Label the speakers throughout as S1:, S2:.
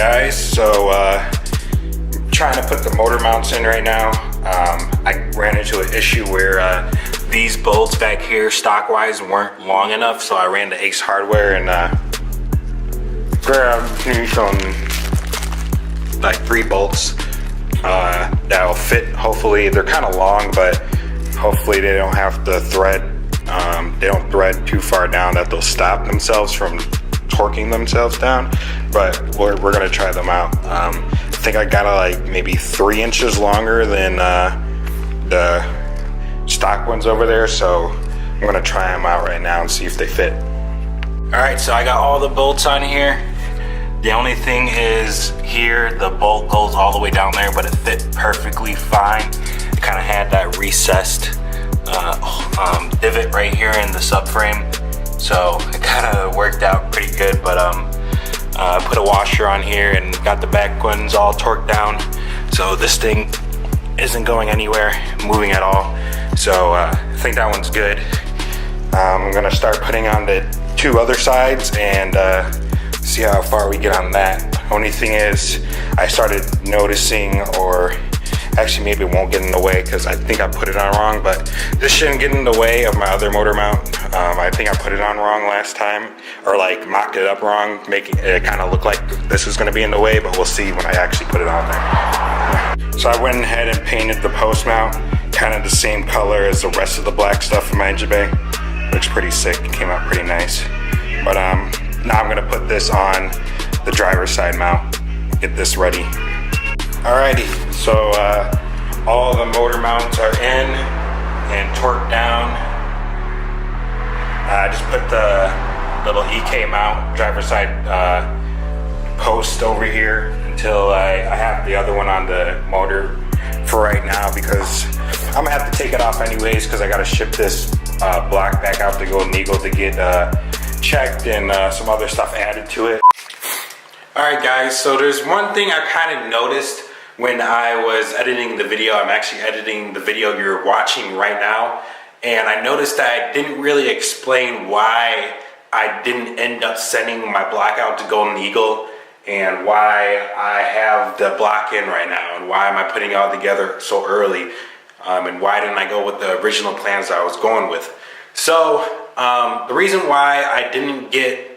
S1: guys, so trying to put the motor mounts in right now. I ran into an issue where these bolts back here stock wise weren't long enough, so I ran to Ace Hardware and grabbed some like 3 bolts that'll fit. Hopefully they're kind of long, but hopefully they don't have to thread, they don't thread too far down that they'll stop themselves from torquing themselves down, but we're gonna try them out. I think I got like maybe 3 inches longer than the stock ones over there, so I'm gonna try them out right now and see if they fit. All right, so I got all the bolts on here. The only thing is here, the bolt goes all the way down there, but it fit perfectly fine. It kind of had that recessed divot right here in the subframe, so it kind of worked out pretty good. But I put a washer on here and got the back ones all torqued down, so this thing isn't going anywhere, moving at all. So I think that one's good. I'm gonna start putting on the 2 other sides and see how far we get on that. Only thing is, I started noticing, or actually maybe it won't get in the way because I think I put it on wrong, but this shouldn't get in the way of my other motor mount. I think I put it on wrong last time, or like mocked it up wrong, making it kind of look like this is gonna be in the way, but we'll see when I actually put it on there. So I went ahead and painted the post mount, kind of the same color as the rest of the black stuff in my engine bay. Looks pretty sick, it came out pretty nice. But now I'm gonna put this on the driver's side mount, get this ready. Alrighty, so all the motor mounts are in and torqued down. I just put the little EK mount, driver's side post over here until I have the other one on the motor for right now, because I'm gonna have to take it off anyways because I gotta ship this block back out to Golden Eagle to get checked and some other stuff added to it. Alright guys, so there's one thing I kind of noticed when I was editing the video. I'm actually editing the video you're watching right now, and I noticed that I didn't really explain why I didn't end up sending my block out to Golden Eagle, and why I have the block in right now, and why am I putting it all together so early, and why didn't I go with the original plans that I was going with. So the reason why I didn't get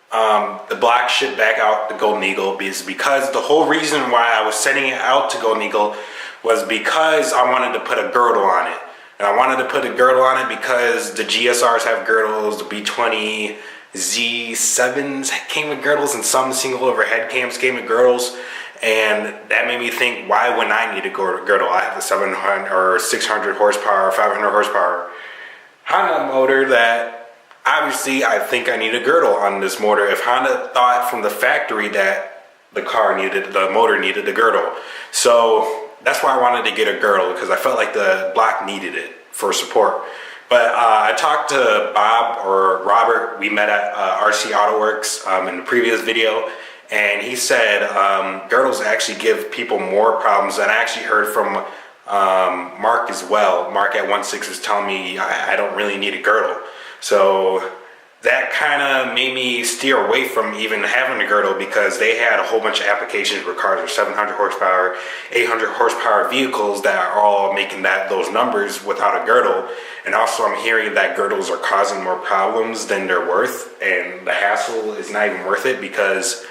S1: the block shipped back out to Golden Eagle is because the whole reason why I was sending it out to Golden Eagle was because I wanted to put a girdle on it. And I wanted to put a girdle on it because the GSRs have girdles, the B20 Z7s came with girdles, and some single overhead cams came with girdles. And that made me think, why wouldn't I need a girdle? I have the 700 or 600 horsepower, 500 horsepower Honda motor that obviously I think I need a girdle on this motor. If Honda thought from the factory that the motor needed a girdle. So that's why I wanted to get a girdle, because I felt like the block needed it for support. But I talked to Bob, or Robert, we met at RC Auto Works in the previous video, and he said girdles actually give people more problems. And I actually heard from Mark as well. Mark at 16 is telling me I don't really need a girdle. So that kind of made me steer away from even having a girdle, because they had a whole bunch of applications where cars are 700 horsepower, 800 horsepower vehicles that are all making those numbers without a girdle. And also I'm hearing that girdles are causing more problems than they're worth, and the hassle is not even worth it, because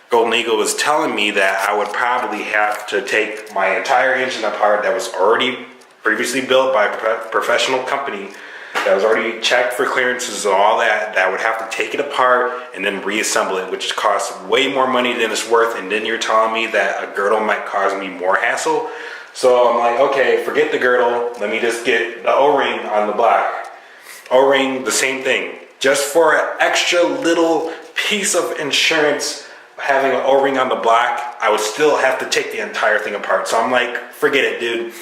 S1: Golden Eagle was telling me that I would probably have to take my entire engine apart that was already previously built by a professional company, that was already checked for clearances and all that, that I would have to take it apart and then reassemble it, which costs way more money than it's worth. And then you're telling me that a girdle might cause me more hassle. So I'm like, okay, forget the girdle. Let me just get the O-ring on the block. O-ring, the same thing. Just for an extra little piece of insurance, having an O-ring on the block, I would still have to take the entire thing apart. So I'm like, forget it, dude.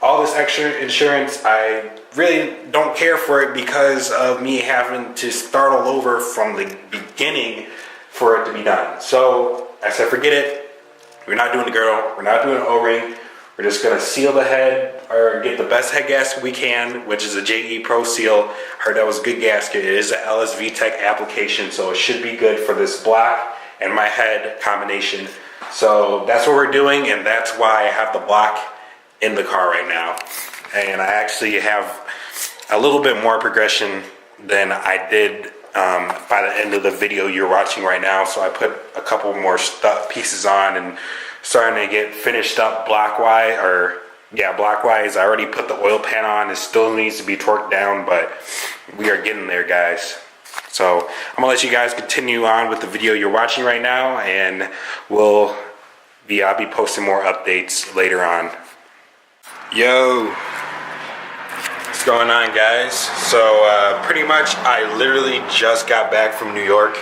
S1: All this extra insurance, I really don't care for it, because of me having to start all over from the beginning for it to be done. So I said, forget it. We're not doing the girdle. We're not doing an O-ring. We're just going to seal the head, or get the best head gasket we can, which is a JE Pro Seal. I heard that was a good gasket. It is an LSV Tech application, so it should be good for this block and my head combination. So that's what we're doing, and that's why I have the block in the car right now. And I actually have a little bit more progression than I did by the end of the video you're watching right now. So I put a couple more pieces on and starting to get finished up blockwise, blockwise. I already put the oil pan on. It still needs to be torqued down, but we are getting there, guys. So I'm gonna let you guys continue on with the video you're watching right now, and I'll be posting more updates later on. Yo, what's going on, guys? So pretty much I literally just got back from New York.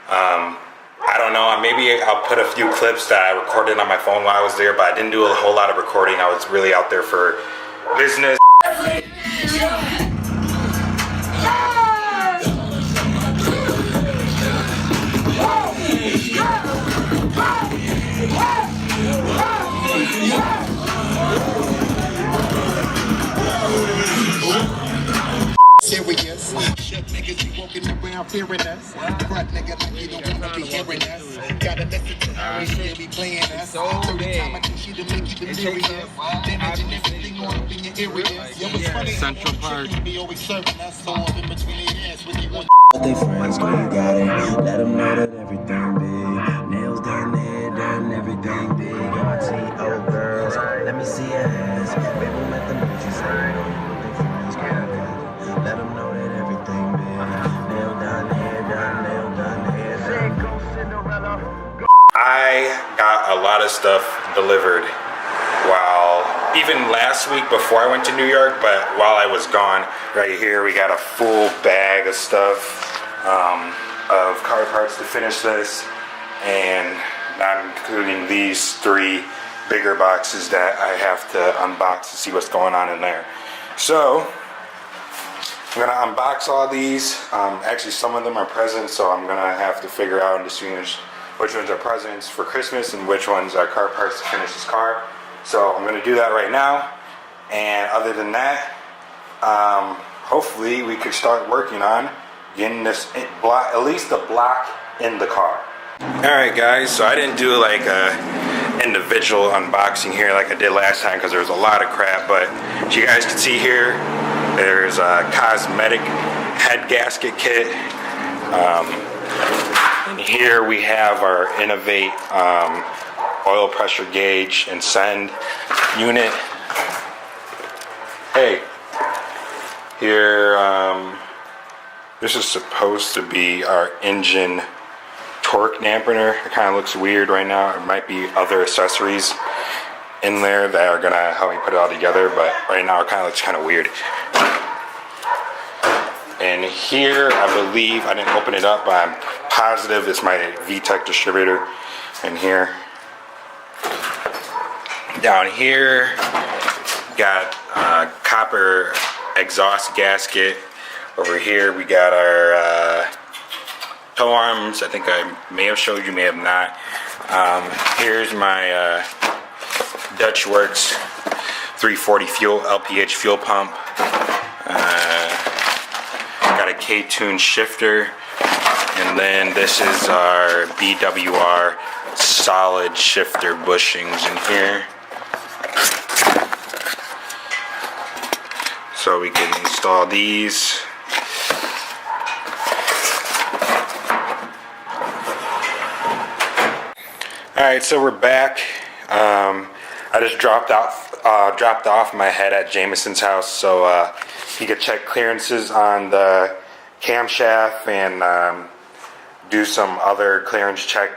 S1: I don't know, maybe I'll put a few clips that I recorded on my phone while I was there, but I didn't do a whole lot of recording. I was really out there for business.
S2: Serious. Shut niggas be walking around fearing us. Front nigga like you don't wanna be hearing us. Gotta listen to how they be playing us. Third time I do shit to make you delirious. Damaging everything on up in your areas. Yo, it's funny. Central Park. Be always serving us. So up in between their ass when you want.
S3: But they friends, girl, you got it. Let them know that everything big. Nails down there, done everything big. RTO girls, let me see your ass. Baby, let them bitches know. But they friends, girl, you got it. Let them know that everything big. Nail down here, nail down here.
S1: I got a lot of stuff delivered even last week before I went to New York, but while I was gone. Right here we got a full bag of stuff, of car parts to finish this, and not including these 3 bigger boxes that I have to unbox to see what's going on in there. So I'm gonna unbox all these. Actually, some of them are presents, so I'm gonna have to figure out as soon as which ones are presents for Christmas and which ones are car parts to finish this car. So I'm gonna do that right now. And other than that, hopefully we could start working on getting this block, at least the block in the car. All right, guys. So I didn't do like a individual unboxing here like I did last time because there was a lot of crap. But as you guys can see here, there's a cosmetic head gasket kit. And here we have our Innovate oil pressure gauge and send unit. Hey, here, this is supposed to be our engine torque dampener. It kind of looks weird right now. There might be other accessories in there that are gonna help me put it all together, but right now it kind of looks kind of weird. And here, I believe, I didn't open it up, but I'm positive it's my VTEC distributor. And here, down here, got copper exhaust gasket. Over here, we got our tow arms. I think I may have showed you, may have not. Here's my Dutch Works 340 fuel LPH fuel pump. Got a K-Tune shifter, and then this is our BWR solid shifter bushings in here. So we can install these. Alright, so we're back. I just dropped off my head at Jameson's house, so he could check clearances on the camshaft and do some other clearance check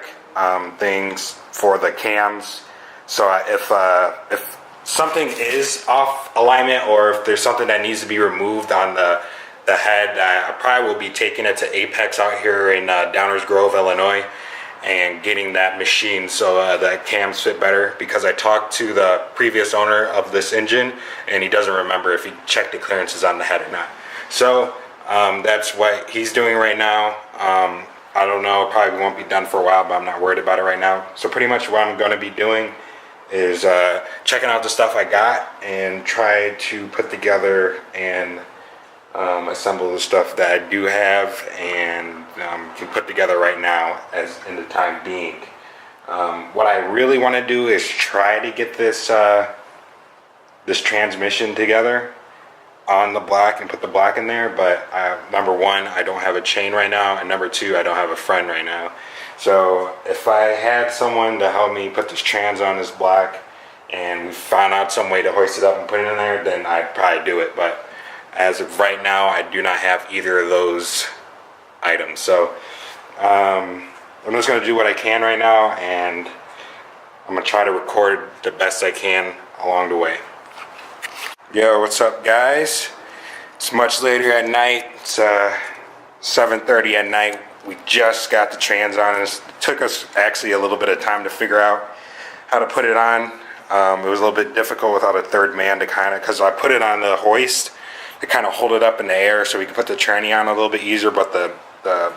S1: things for the cams. So if something is off alignment, or if there's something that needs to be removed on the head, I probably will be taking it to Apex out here in Downers Grove, Illinois, and getting that machine so the cams fit better, because I talked to the previous owner of this engine and he doesn't remember if he checked the clearances on the head or not. So that's what he's doing right now. I don't know, probably won't be done for a while, but I'm not worried about it right now. So pretty much what I'm going to be doing is checking out the stuff I got and try to put together and assemble the stuff that I do have and can put together right now as in the time being. What I really want to do is try to get this this transmission together on the block and put the block in there, but number one, I don't have a chain right now, and number two, I don't have a friend right now. So if I had someone to help me put this trans on this block and we found out some way to hoist it up and put it in there, then I'd probably do it. But as of right now, I do not have either of those items. So I'm just going to do what I can right now, and I'm going to try to record the best I can along the way. Yo, what's up, guys? It's much later at night. It's 7:30 at night. We just got the trans on. It took us actually a little bit of time to figure out how to put it on. It was a little bit difficult without a third man to because I put it on the hoist to kind of hold it up in the air so we could put the tranny on a little bit easier, but the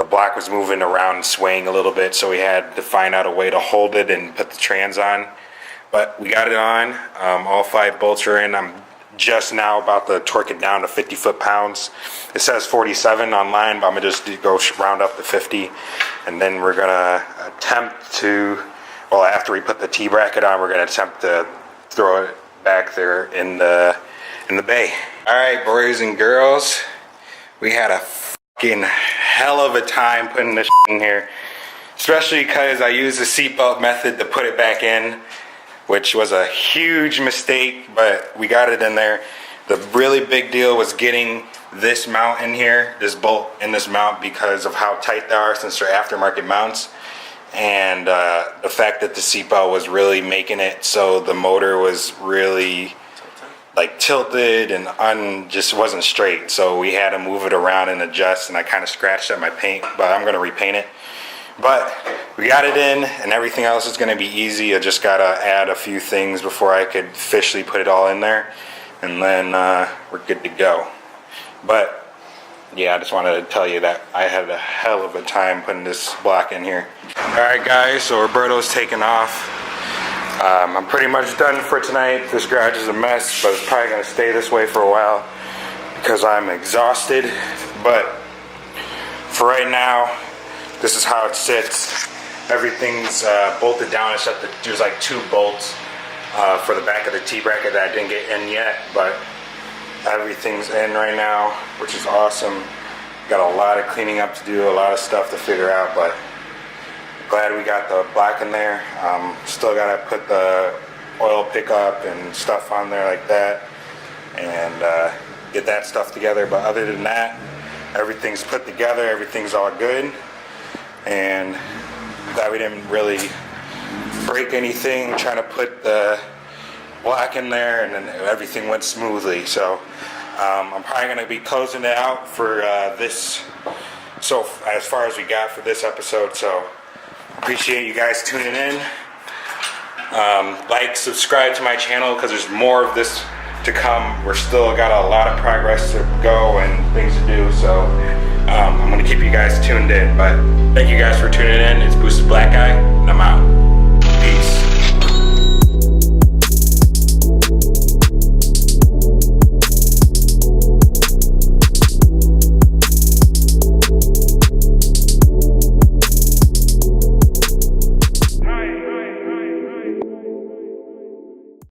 S1: block was moving around and swaying a little bit, so we had to find out a way to hold it and put the trans on. But we got it on. All 5 bolts are in. I'm just now about to torque it down to 50 foot-pounds. It says 47 online, but I'm gonna just go round up to 50, and then we're gonna attempt to, well, after we put the T-bracket on, we're gonna attempt to throw it back there in the bay. All right, boys and girls, we had a fucking hell of a time putting this in here, especially because I used the seatbelt method to put it back in, which was a huge mistake, but we got it in there. The really big deal was getting this mount in here, this bolt in this mount, because of how tight they are since they're aftermarket mounts, and the fact that the seatbelt was really making it so the motor was really like tilted and just wasn't straight. So we had to move it around and adjust, and I kind of scratched up my paint, but I'm gonna repaint it. But we got it in, and everything else is going to be easy. I just got to add a few things before I could officially put it all in there, and then we're good to go. But yeah, I just wanted to tell you that I had a hell of a time putting this block in here. Alright guys, so Roberto's taking off. I'm pretty much done for tonight. This garage is a mess, but it's probably going to stay this way for a while because I'm exhausted. But for right now, this is how it sits. Everything's bolted down except that there's like 2 bolts for the back of the T-bracket that I didn't get in yet, but everything's in right now, which is awesome. Got a lot of cleaning up to do, a lot of stuff to figure out, but glad we got the black in there. Still gotta put the oil pickup and stuff on there like that, and get that stuff together. But other than that, everything's put together, everything's all good. And glad we didn't really break anything trying to put the block in there, and then everything went smoothly. So I'm probably going to be closing it out for this, so as far as we got for this episode. So appreciate you guys tuning in. Like, subscribe to my channel because there's more of this to come. We're still got a lot of progress to go and things to do, so I'm going to keep you guys tuned in. But thank you guys for tuning in. It's Boosted Black Guy, and I'm out.